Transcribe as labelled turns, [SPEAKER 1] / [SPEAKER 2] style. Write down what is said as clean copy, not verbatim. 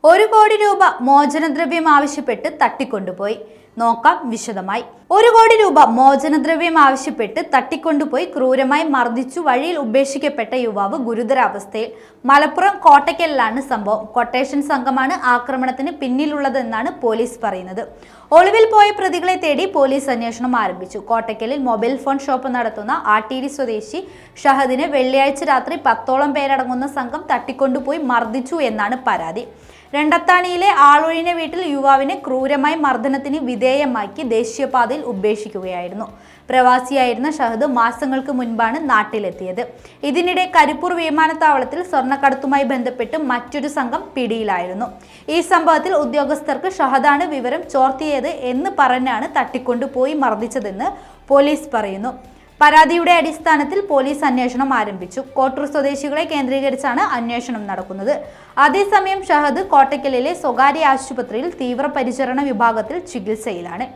[SPEAKER 1] 1 കോടി രൂപ മോചനദ്രവ്യം ആവശ്യപ്പെട്ട് തട്ടിക്കൊണ്ടുപോയി. നോക്കാം വിശദമായി. 1 കോടി രൂപ മോചനദ്രവ്യം ആവശ്യപ്പെട്ട് തട്ടിക്കൊണ്ടുപോയി ക്രൂരമായി മർദ്ദിച്ചു വഴിയിൽ ഉപേക്ഷിക്കപ്പെട്ട യുവാവ് ഗുരുതരാവസ്ഥയിൽ. മലപ്പുറം കോട്ടയ്ക്കലിലാണ് സംഭവം. കൊട്ടേഷൻ സംഘമാണ് ആക്രമണത്തിന് പിന്നിലുള്ളതെന്നാണ് പോലീസ് പറയുന്നത്. ഒളിവിൽ പോയ പ്രതികളെ തേടി പോലീസ് അന്വേഷണം ആരംഭിച്ചു. കോട്ടയ്ക്കലിൽ മൊബൈൽ ഫോൺ ഷോപ്പ് നടത്തുന്ന ആട്ടീരി സ്വദേശി ഷഹദിനെ വെള്ളിയാഴ്ച രാത്രി 10ഓളം പേരടങ്ങുന്ന സംഘം തട്ടിക്കൊണ്ടുപോയി മർദ്ദിച്ചു എന്നാണ് പരാതി. രണ്ടത്താണിയിലെ ആളൊഴിഞ്ഞ വീട്ടിൽ യുവാവിനെ ക്രൂരമായി മർദ്ദനത്തിന് വിധേയമാക്കി ദേശീയപാതയിൽ ഉപേക്ഷിക്കുകയായിരുന്നു. പ്രവാസിയായിരുന്ന ഷഹദ് മാസങ്ങൾക്ക് മുൻപാണ് നാട്ടിലെത്തിയത്. ഇതിനിടെ കരിപ്പൂർ വിമാനത്താവളത്തിൽ സ്വർണ്ണക്കടത്തുമായി ബന്ധപ്പെട്ട് മറ്റൊരു സംഘം പിടിയിലായിരുന്നു. ഈ സംഭവത്തിൽ ഉദ്യോഗസ്ഥർക്ക് ഷഹദാണ് വിവരം ചോർത്തിയത് എന്ന് പറഞ്ഞാണ് തട്ടിക്കൊണ്ടുപോയി മർദ്ദിച്ചതെന്ന് പോലീസ് പറയുന്നു. പരാതിയുടെ അടിസ്ഥാനത്തിൽ പോലീസ് അന്വേഷണം ആരംഭിച്ചു. കോട്ടൂർ സ്വദേശികളെ കേന്ദ്രീകരിച്ചാണ് അന്വേഷണം നടക്കുന്നത്. അതേസമയം ഷഹദ് കോട്ടയ്ക്കലിലെ സ്വകാര്യ ആശുപത്രിയിൽ തീവ്രപരിചരണ വിഭാഗത്തിൽ ചികിത്സയിലാണ്.